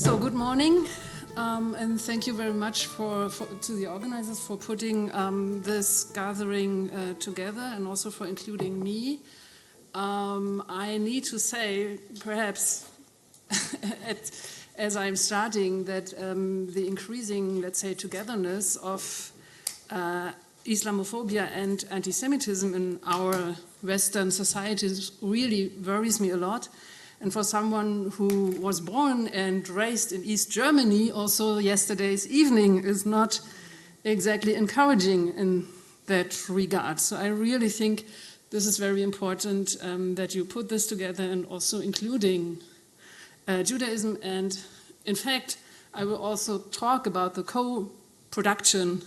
So good morning, and thank you very much to the organizers for putting this gathering together and also for including me. I need to say, perhaps, as I'm starting, that the increasing, let's say, togetherness of Islamophobia and anti-Semitism in our Western societies really worries me a lot. And for someone who was born and raised in East Germany, also yesterday's evening is not exactly encouraging in that regard. So I really think this is very important that you put this together and also including Judaism. And in fact, I will also talk about the co-production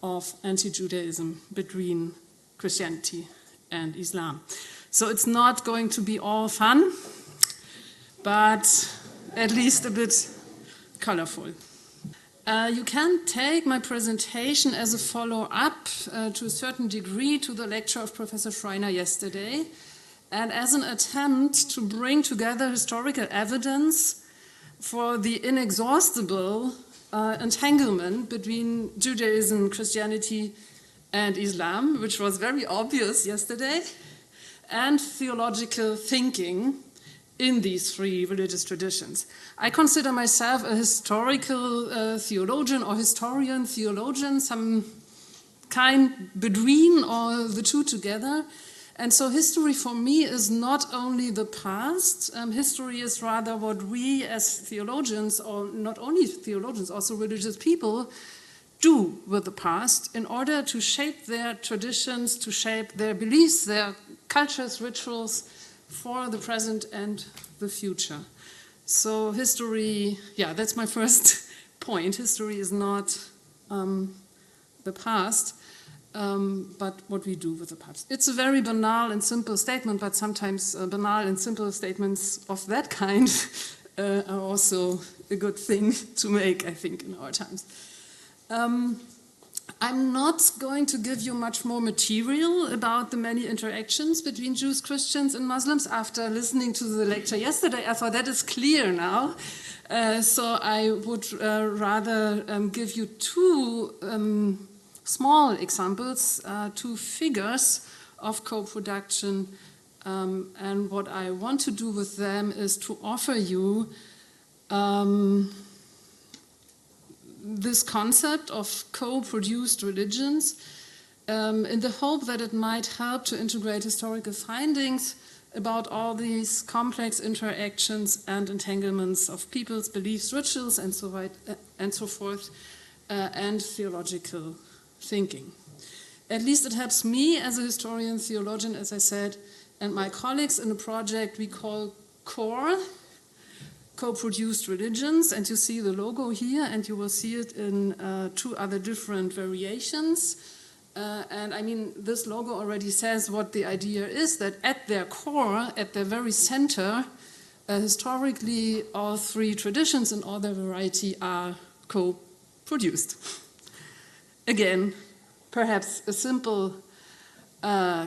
of anti-Judaism between Christianity and Islam. So it's not going to be all fun, but at least a bit colorful. You can take my presentation as a follow-up to a certain degree to the lecture of Professor Schreiner yesterday, and as an attempt to bring together historical evidence for the inexhaustible entanglement between Judaism, Christianity, and Islam, which was very obvious yesterday, and theological thinking in these three religious traditions. I consider myself a historical theologian or historian theologian, some kind between all the two together. And so history for me is not only the past, history is rather what we as theologians, or not only theologians, also religious people, do with the past in order to shape their traditions, to shape their beliefs, their cultures, rituals, for the present and the future. So history, yeah, that's my first point. History is not the past, but what we do with the past. It's a very banal and simple statement, but sometimes banal and simple statements of that kind are also a good thing to make, I think, in our times. I'm not going to give you much more material about the many interactions between Jews, Christians, and Muslims. After listening to the lecture yesterday, I thought that is clear now. So I would rather give you two small examples, two figures of co-production. And what I want to do with them is to offer you this concept of co-produced religions in the hope that it might help to integrate historical findings about all these complex interactions and entanglements of people's beliefs, rituals, and so forth, and theological thinking. At least it helps me as a historian, theologian, as I said, and my colleagues in a project we call CORE, Co-produced religions, and you see the logo here, and you will see it in two other different variations. And I mean, this logo already says what the idea is, that at their core, at their very center, historically, all three traditions in all their variety are co-produced. Again, perhaps a simple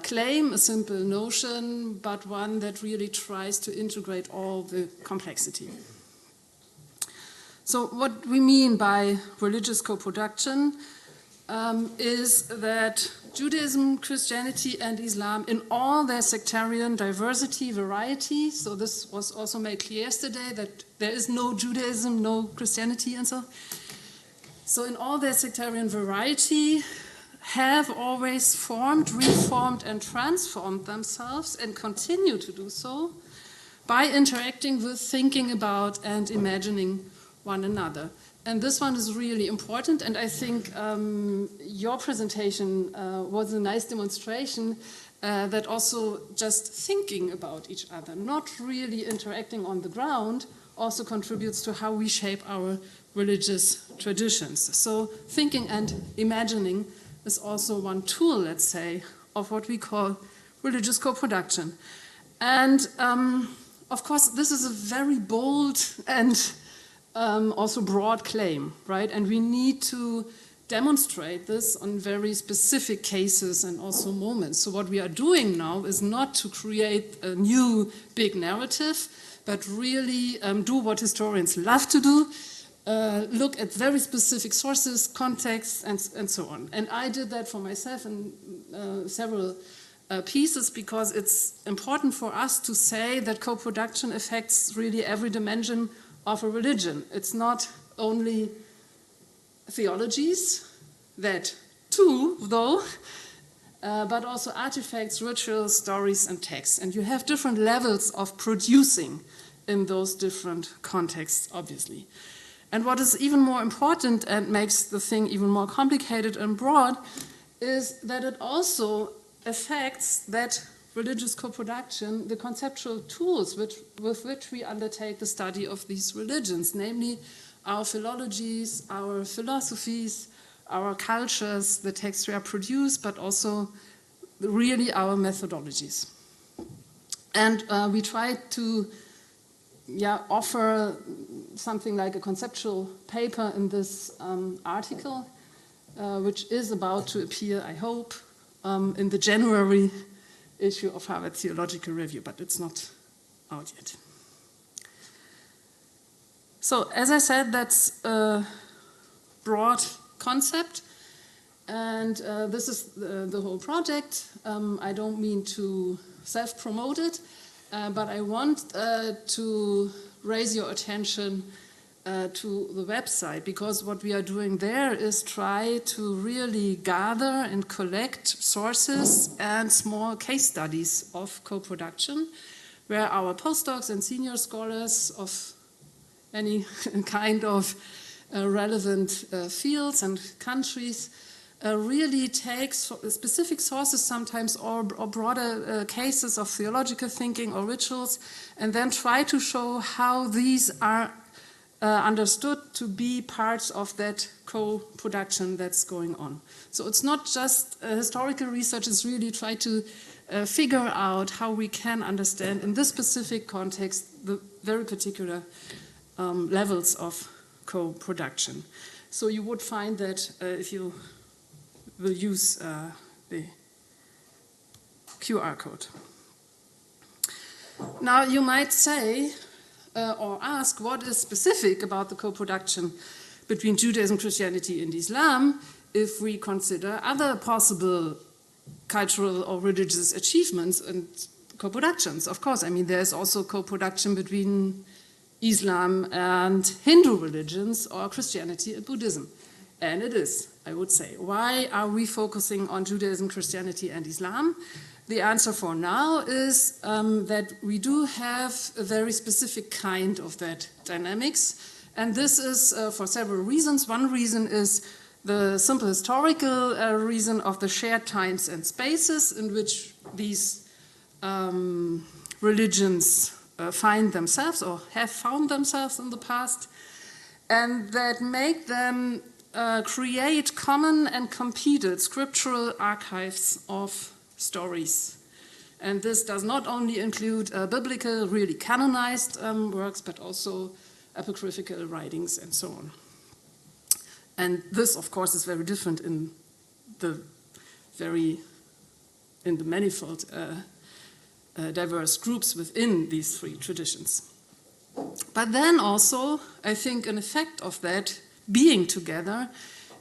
claim, a simple notion, but one that really tries to integrate all the complexity. So what we mean by religious co-production is that Judaism, Christianity, and Islam, in all their sectarian diversity, variety, so this was also made clear yesterday, that there is no Judaism, no Christianity, and so. So in all their sectarian variety, have always formed, reformed, and transformed themselves and continue to do so by interacting with, thinking about, and imagining one another. And this one is really important, and I think your presentation was a nice demonstration that also just thinking about each other, not really interacting on the ground, also contributes to how we shape our religious traditions. So thinking and imagining is also one tool, let's say, of what we call religious co-production. And of course, this is a very bold and also broad claim, right? And we need to demonstrate this on very specific cases and also moments. So what we are doing now is not to create a new big narrative, but really do what historians love to do, look at very specific sources, contexts, and so on. And I did that for myself in several pieces, because it's important for us to say that co-production affects really every dimension of a religion. It's not only theologies, that too, though, but also artifacts, rituals, stories, and texts. And you have different levels of producing in those different contexts, obviously. And what is even more important and makes the thing even more complicated and broad is that it also affects that religious co-production, the conceptual tools with which we undertake the study of these religions, namely our philologies, our philosophies, our cultures, the texts we are produced, but also really our methodologies. And we try to offer something like a conceptual paper in this article, which is about to appear, I hope, in the January issue of Harvard Theological Review, but it's not out yet. So, as I said, that's a broad concept, and this is the whole project. I don't mean to self-promote it, but I want to raise your attention to the website, because what we are doing there is try to really gather and collect sources and small case studies of co-production, where our postdocs and senior scholars of any kind of relevant fields and countries really take specific sources sometimes, or broader cases of theological thinking or rituals, and then try to show how these are understood to be parts of that co-production that's going on. So it's not just historical research, it's really try to figure out how we can understand in this specific context the very particular levels of co-production. So you would find that if you will use the QR code. Now you might say, or ask, what is specific about the co-production between Judaism, Christianity, and Islam if we consider other possible cultural or religious achievements and co-productions? Of course, I mean, there's also co-production between Islam and Hindu religions, or Christianity and Buddhism. And it is, I would say. Why are we focusing on Judaism, Christianity, and Islam? The answer for now is that we do have a very specific kind of that dynamics. And this is for several reasons. One reason is the simple historical reason of the shared times and spaces in which these religions find themselves or have found themselves in the past, and that make them create common and competed scriptural archives of stories. And this does not only include biblical, really canonized works, but also apocryphal writings and so on. And this, of course, is very different in the manifold diverse groups within these three traditions. But then also, I think an effect of that being together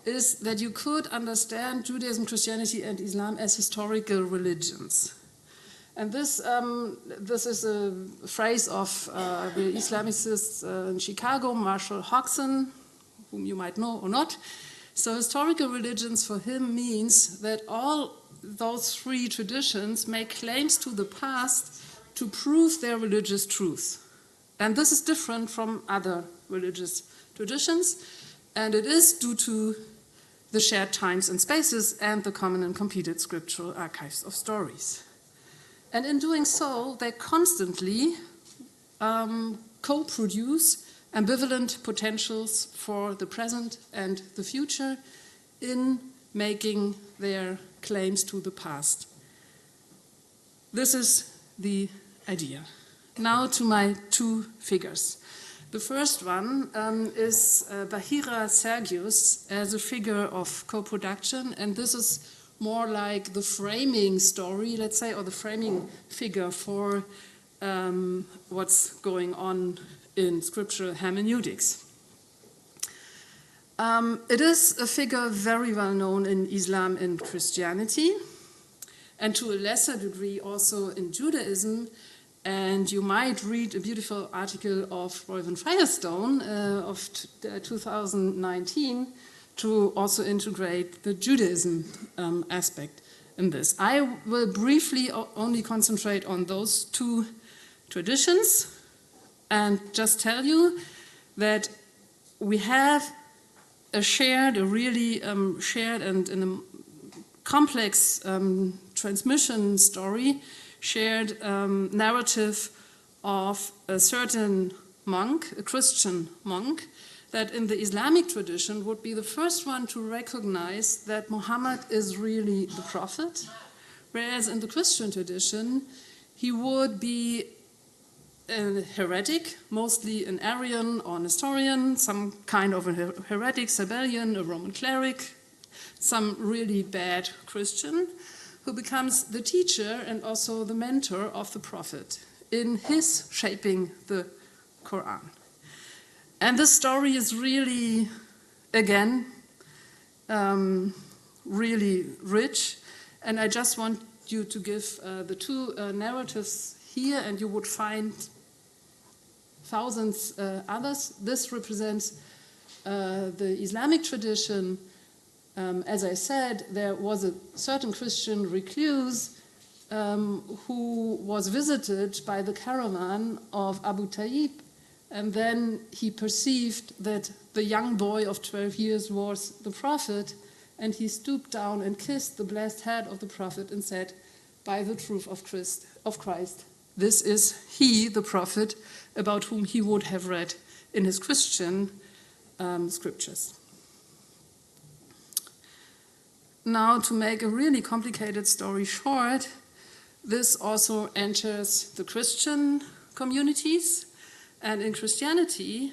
is that you could understand Judaism, Christianity, and Islam as historical religions. And this is a phrase of the Islamicist in Chicago, Marshall Hodgson, whom you might know or not. So historical religions for him means that all those three traditions make claims to the past to prove their religious truth. And this is different from other religious traditions, and it is due to the shared times and spaces and the common and competed scriptural archives of stories. And in doing so, they constantly co-produce ambivalent potentials for the present and the future in making their claims to the past. This is the idea. Now to my two figures. The first one is Bahīrā Sergius as a figure of co-production, and this is more like the framing story, let's say, or the framing figure for what's going on in scriptural hermeneutics. It is a figure very well known in Islam and Christianity, and to a lesser degree also in Judaism. And you might read a beautiful article of Roy van Firestone of 2019 to also integrate the Judaism aspect in this. I will briefly only concentrate on those two traditions and just tell you that we have a really shared and in a complex transmission story, shared narrative of a certain monk, a Christian monk, that in the Islamic tradition would be the first one to recognize that Muhammad is really the prophet, whereas in the Christian tradition he would be a heretic, mostly an Arian or Nestorian, some kind of a heretic, Sabellian, a Roman cleric, some really bad Christian, who becomes the teacher and also the mentor of the prophet in his shaping the Quran. And this story is really, again, really rich, and I just want you to give the two narratives here, and you would find thousands others. This represents the Islamic tradition. As I said, there was a certain Christian recluse who was visited by the caravan of Abu Tayyib, and then he perceived that the young boy of 12 years was the prophet, and he stooped down and kissed the blessed head of the prophet and said, "By the truth of Christ, this is he, the prophet, about whom he would have read in his Christian scriptures." Now, to make a really complicated story short, this also enters the Christian communities. And in Christianity,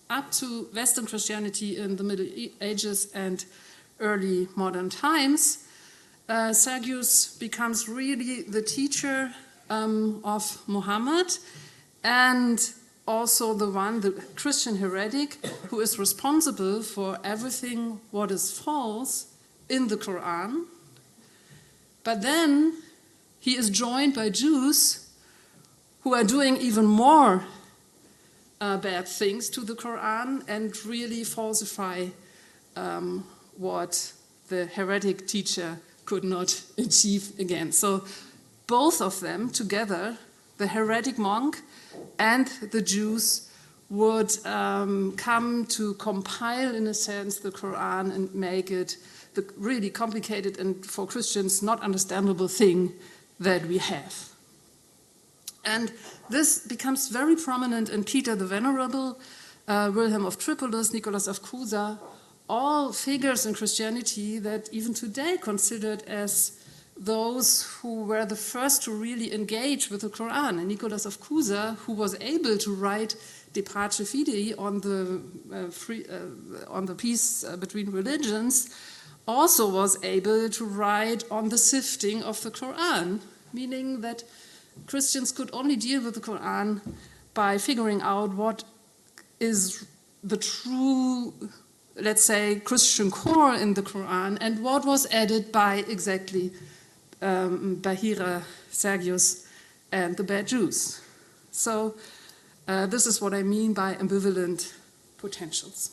up to Western Christianity in the Middle Ages and early modern times, Sergius becomes really the teacher of Muhammad, and also the Christian heretic who is responsible for everything what is false in the Quran. But then he is joined by Jews who are doing even more bad things to the Quran and really falsify what the heretic teacher could not achieve again. So both of them together, the heretic monk and the Jews, would come to compile, in a sense, the Quran and make it the really complicated and, for Christians, not understandable thing that we have. And this becomes very prominent in Peter the Venerable, Wilhelm of Tripolis, Nicholas of Cusa, all figures in Christianity that even today considered as those who were the first to really engage with the Quran. And Nicholas of Cusa, who was able to write De Pace Fidei on the peace between religions, also was able to write on the sifting of the Quran, meaning that Christians could only deal with the Quran by figuring out what is the true, let's say, Christian core in the Quran and what was added by exactly Bahīrā, Sergius, and the bad Jews. So this is what I mean by ambivalent potentials.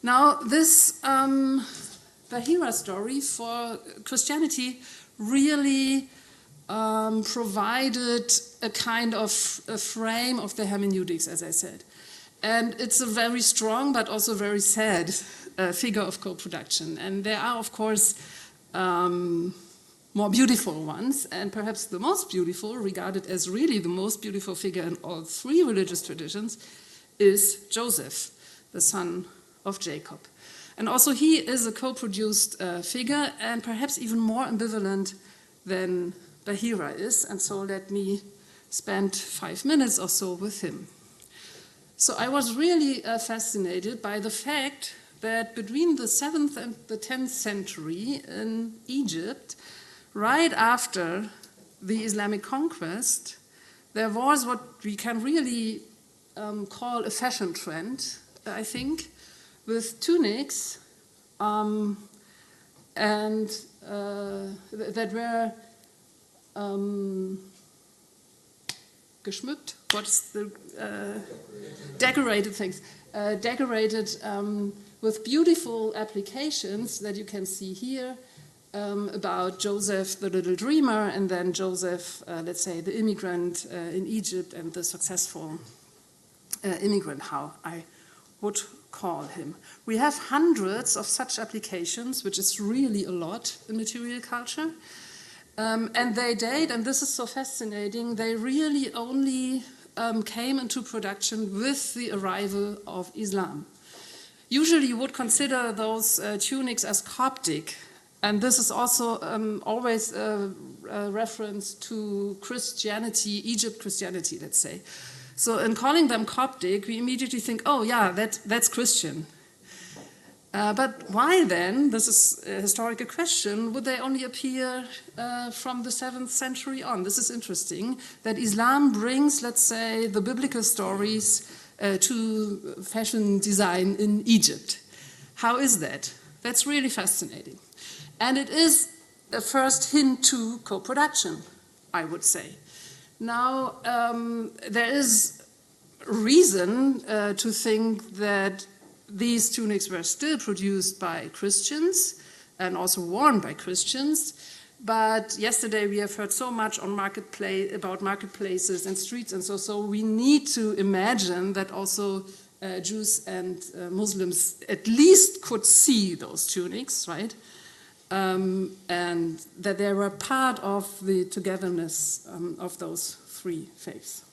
Now, this Bahīrā story for Christianity really provided a kind of a frame of the hermeneutics, as I said. And it's a very strong but also very sad figure of co-production. And there are, of course, more beautiful ones, and perhaps the most beautiful, regarded as really the most beautiful figure in all three religious traditions, is Joseph, the son of Jacob. And also he is a co-produced figure, and perhaps even more ambivalent than Bahīrā is, and so let me spend 5 minutes or so with him. So I was really fascinated by the fact that between the 7th and the 10th century in Egypt, right after the Islamic conquest, there was what we can really call a fashion trend, I think, with tunics and that were geschmückt, what's the decorated things, decorated with beautiful applications that you can see here about Joseph the little dreamer, and then Joseph, let's say, the immigrant in Egypt, and the successful immigrant, how I would call him. We have hundreds of such applications, which is really a lot in material culture. And they date, and this is so fascinating, they really only came into production with the arrival of Islam. Usually you would consider those tunics as Coptic, and this is also always a reference to Christianity, Egypt Christianity, let's say. So in calling them Coptic, we immediately think, oh yeah, that's Christian. But why then, this is a historical question, would they only appear from the 7th century on? This is interesting, that Islam brings, let's say, the biblical stories to fashion design in Egypt. How is that? That's really fascinating. And it is a first hint to co-production, I would say. Now, there is reason to think that these tunics were still produced by Christians and also worn by Christians. But yesterday we have heard so much on about marketplaces and streets, and so we need to imagine that also Jews and Muslims at least could see those tunics, right? And that they were part of the togetherness of those three faiths.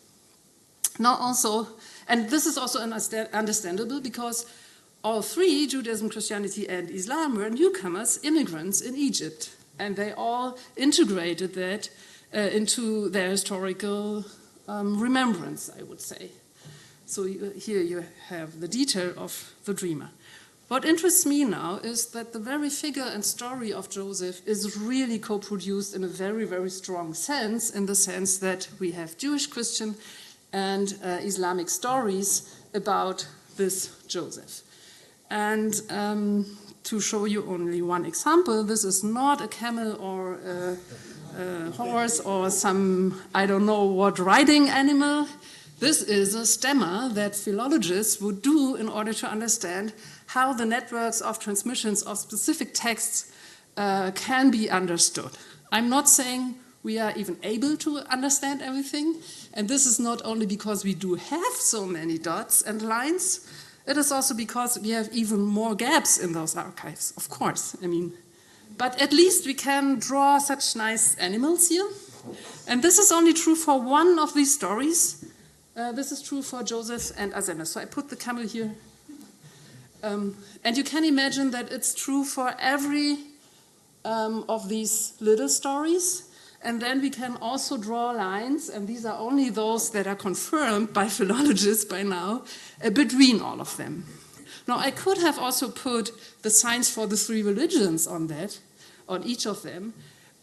Now also, and this is also understandable because all three, Judaism, Christianity, and Islam, were newcomers, immigrants in Egypt, and they all integrated that into their historical remembrance, I would say. So here you have the detail of the dreamer. What interests me now is that the very figure and story of Joseph is really co-produced in a very, very strong sense, in the sense that we have Jewish, Christian, and Islamic stories about this Joseph. And to show you only one example, this is not a camel or a horse or some, I don't know what, riding animal. This is a stemma that philologists would do in order to understand how the networks of transmissions of specific texts can be understood. I'm not saying we are even able to understand everything, and this is not only because we do have so many dots and lines, it is also because we have even more gaps in those archives, of course. I mean, but at least we can draw such nice animals here. And this is only true for one of these stories. This is true for Joseph and Azenna. So I put the camel here. And you can imagine that it's true for every of these little stories. And then we can also draw lines, and these are only those that are confirmed by philologists by now, between all of them. Now, I could have also put the signs for the three religions on that, on each of them,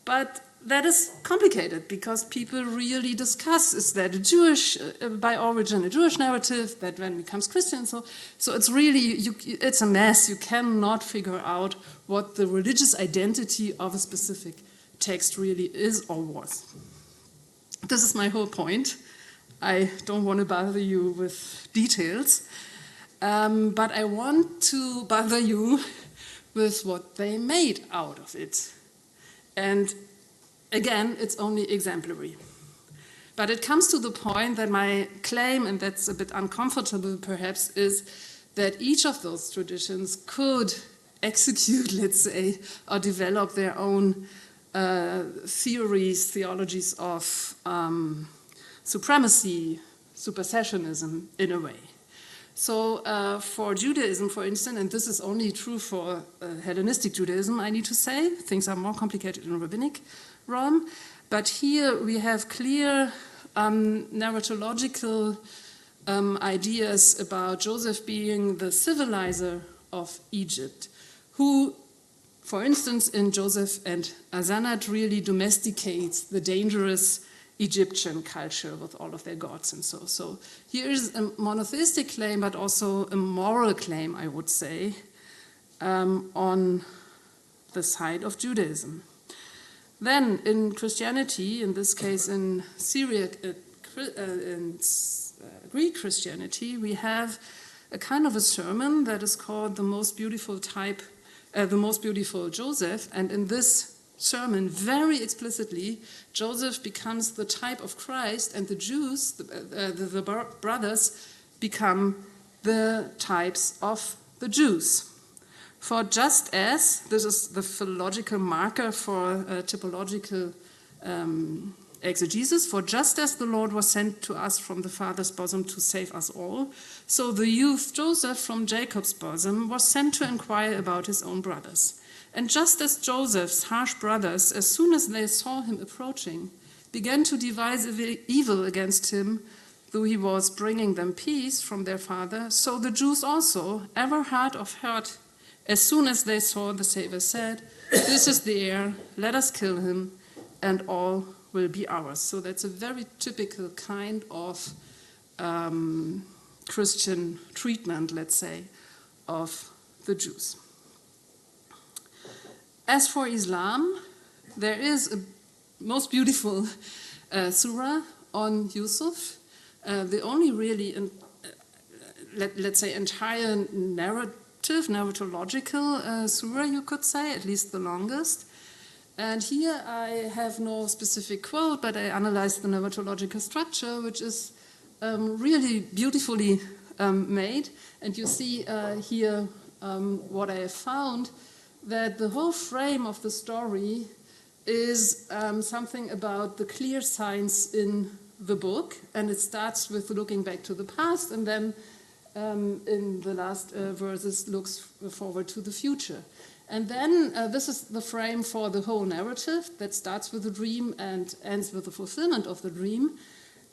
but that is complicated because people really discuss, is that a Jewish, by origin, a Jewish narrative, that then becomes Christian, so it's really, it's a mess. You cannot figure out what the religious identity of a specific text really is or was. This is my whole point. I don't want to bother you with details, but I want to bother you with what they made out of it. And again, it's only exemplary. But it comes to the point that my claim, and that's a bit uncomfortable perhaps, is that each of those traditions could execute, let's say, or develop their own theories, theologies of supremacy, supersessionism, in a way. So for Judaism, for instance, and this is only true for Hellenistic Judaism, I need to say, things are more complicated in rabbinic realm, but here we have clear narratological ideas about Joseph being the civilizer of Egypt, who For instance, in Joseph and Asenat really domesticates the dangerous Egyptian culture with all of their gods and so. So here is a monotheistic claim, but also a moral claim, I would say, on the side of Judaism. Then in Christianity, in this case in Syriac, in Greek Christianity, we have a kind of a sermon that is called the most beautiful Joseph, and in this sermon, very explicitly, Joseph becomes the type of Christ, and the Jews, the brothers, become the types of the Jews. For just as, this is the philological marker for typological exegesis, for just as the Lord was sent to us from the Father's bosom to save us all, so the youth Joseph from Jacob's bosom was sent to inquire about his own brothers. And just as Joseph's harsh brothers, as soon as they saw him approaching, began to devise evil against him, though he was bringing them peace from their father, so the Jews also, ever hard of heart, as soon as they saw the Savior, said, "This is the heir, let us kill him, and all will be ours." So that's a very typical kind of Christian treatment, let's say, of the Jews. As for Islam, there is a most beautiful surah on Yusuf, the only really, let's say, entire narratological surah, you could say, at least the longest. And here I have no specific quote, but I analyzed the narratological structure, which is really beautifully made. And you see here what I have found, that the whole frame of the story is something about the clear signs in the book, and it starts with looking back to the past, and then in the last verses looks forward to the future. And then this is the frame for the whole narrative that starts with the dream and ends with the fulfillment of the dream.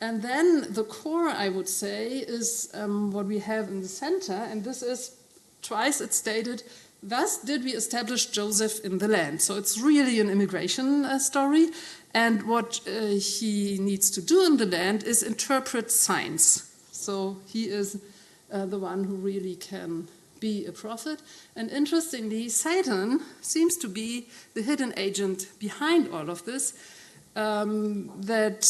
And then the core, I would say, is what we have in the center, and this is, twice it's stated, "Thus did we establish Joseph in the land." So it's really an immigration story. And what he needs to do in the land is interpret signs. So he is the one who really can be a prophet. And interestingly, Satan seems to be the hidden agent behind all of this, that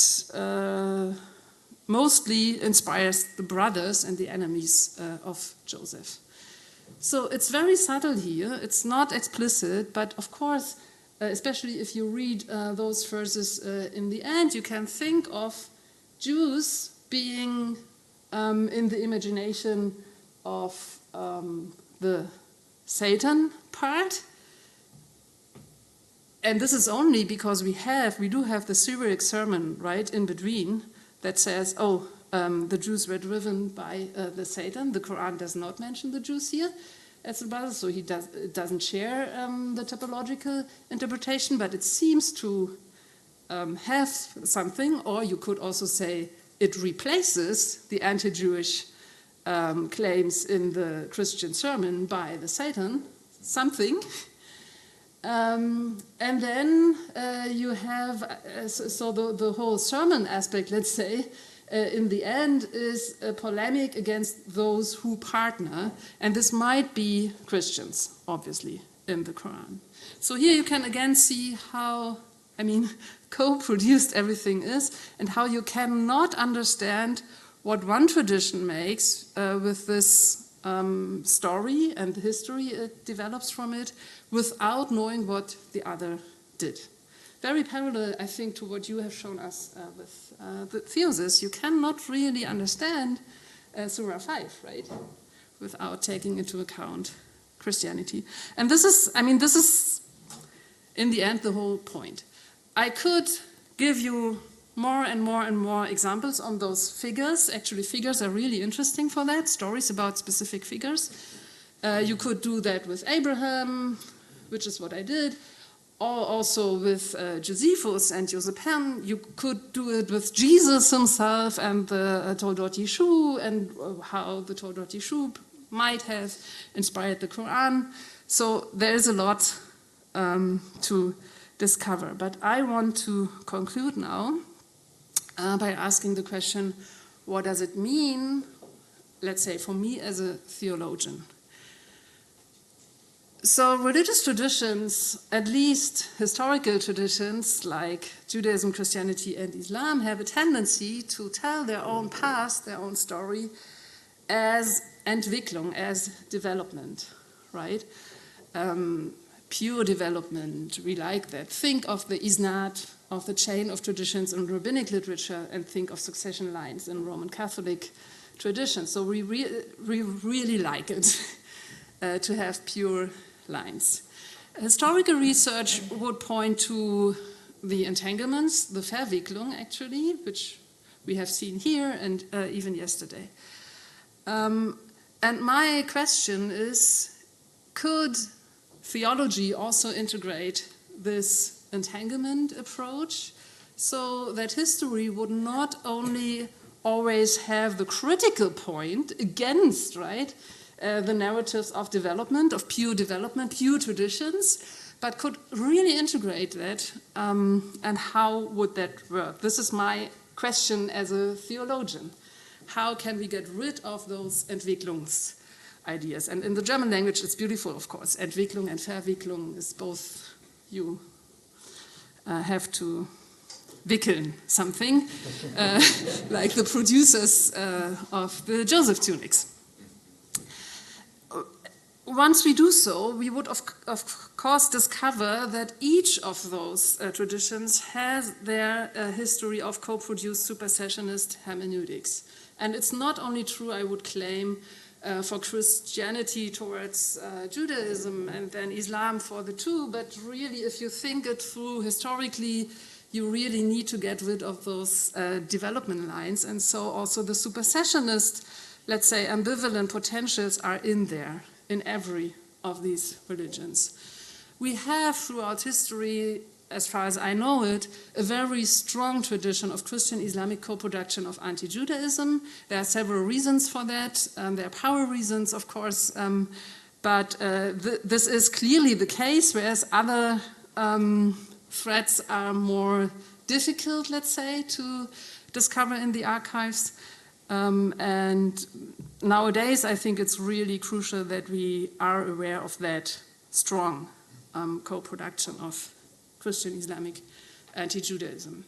mostly inspires the brothers and the enemies of Joseph. So it's very subtle here, it's not explicit, but of course, especially if you read those verses in the end, you can think of Jews being in the imagination of the Satan part. And this is only because we do have the Syriac sermon right in between that says, the Jews were driven by the Satan. The Quran does not mention the Jews here as the brothers, so it doesn't share the typological interpretation, but it seems to have something, or you could also say it replaces the anti-Jewish claims in the Christian sermon by the Satan, something. And then you have, so the whole sermon aspect, let's say, in the end is a polemic against those who partner, and this might be Christians, obviously, in the Quran. So here you can again see how, co-produced everything is, and how you cannot understand what one tradition makes with this story and the history it develops from it without knowing what the other did. Very parallel, I think, to what you have shown us with the Theoses. You cannot really understand Surah 5, right, without taking into account Christianity. And this is in the end the whole point. I could give you more and more and more examples on those figures. Actually, figures are really interesting for that, stories about specific figures. You could do that with Abraham, which is what I did, or also with Josephus and Josephine. You could do it with Jesus himself and the Toldot Yeshu, and how the Toldot Yeshu might have inspired the Quran. So there is a lot to discover. But I want to conclude now by asking the question, what does it mean, let's say, for me as a theologian? So religious traditions, at least historical traditions like Judaism, Christianity, and Islam, have a tendency to tell their own past, their own story, as Entwicklung, as development, right? Pure development, we like that. Think of the Isnad, of the chain of traditions in rabbinic literature, and think of succession lines in Roman Catholic tradition. So we really like it to have pure lines. Historical research would point to the entanglements, the Verwicklung actually, which we have seen here and even yesterday. And my question is, could theology also integrate this entanglement approach so that history would not only always have the critical point against, right, the narratives of development, of pure development, pure traditions, but could really integrate that, and how would that work? This is my question as a theologian. How can we get rid of those Entwicklungs ideas? And in the German language, it's beautiful, of course. Entwicklung and Verwicklung is both, you have to wickeln something, like the producers of the Joseph tunics. Once we do so, we would of course discover that each of those traditions has their history of co-produced supersessionist hermeneutics. And it's not only true, I would claim, for Christianity towards Judaism and then Islam for the two, but really if you think it through historically, you really need to get rid of those development lines. And so also the supersessionist, let's say, ambivalent potentials are in there, in every of these religions. We have throughout history, as far as I know it, a very strong tradition of Christian Islamic co-production of anti-Judaism. There are several reasons for that. There are power reasons, of course, but this is clearly the case, whereas other threats are more difficult, let's say, to discover in the archives. And nowadays, I think it's really crucial that we are aware of that strong co-production of Christian Islamic anti-Judaism.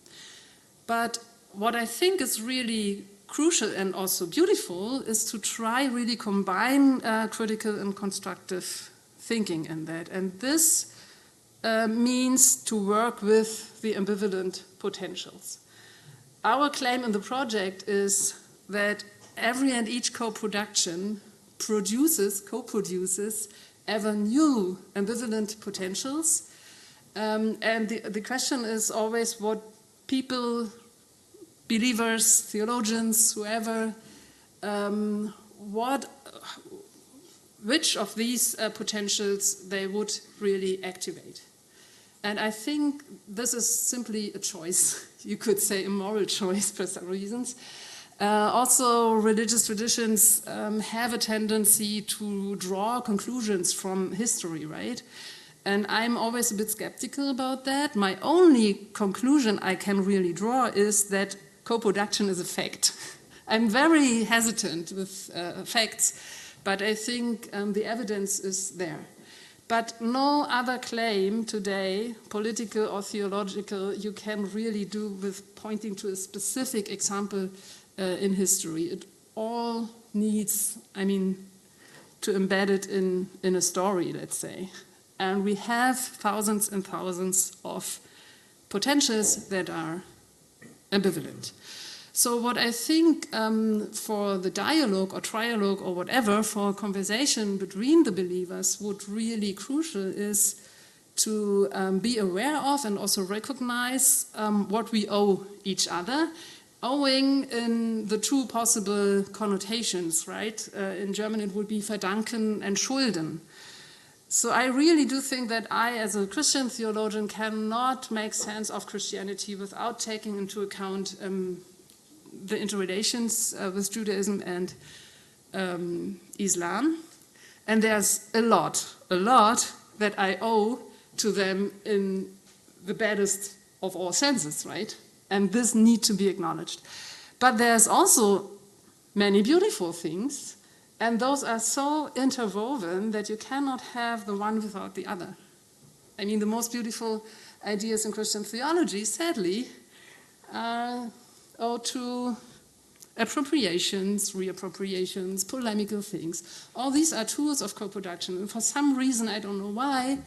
But what I think is really crucial and also beautiful is to try really combine critical and constructive thinking in that. And this means to work with the ambivalent potentials. Our claim in the project is that every and each co-production co-produces ever new ambivalent potentials. And the question is always what people, believers, theologians, whoever, which of these potentials they would really activate. And I think this is simply a choice, you could say a moral choice for some reasons. Also, religious traditions have a tendency to draw conclusions from history, right? And I'm always a bit skeptical about that. My only conclusion I can really draw is that co-production is a fact. I'm very hesitant with facts, but I think the evidence is there. But no other claim today, political or theological, you can really do with pointing to a specific example in history. It all needs, to embed it in a story, let's say. And we have thousands and thousands of potentials that are ambivalent. So what I think for the dialogue or trialogue or whatever, for conversation between the believers would really crucial is to be aware of and also recognize what we owe each other, owing in the two possible connotations, right? In German it would be verdanken and schulden. So I really do think that I, as a Christian theologian, cannot make sense of Christianity without taking into account the interrelations with Judaism and Islam. And there's a lot that I owe to them in the baddest of all senses, right? And this needs to be acknowledged. But there's also many beautiful things, and those are so interwoven that you cannot have the one without the other. I mean, the most beautiful ideas in Christian theology, sadly, owe to appropriations, reappropriations, polemical things. All these are tools of co-production, and for some reason, I don't know why,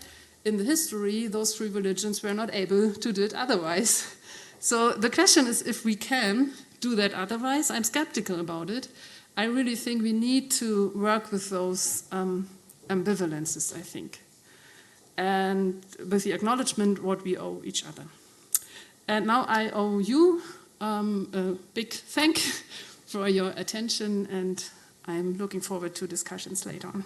in the history, those three religions were not able to do it otherwise. So the question is if we can do that otherwise. I'm skeptical about it. I really think we need to work with those ambivalences, I think, and with the acknowledgement what we owe each other. And now I owe you a big thank for your attention, and I'm looking forward to discussions later on.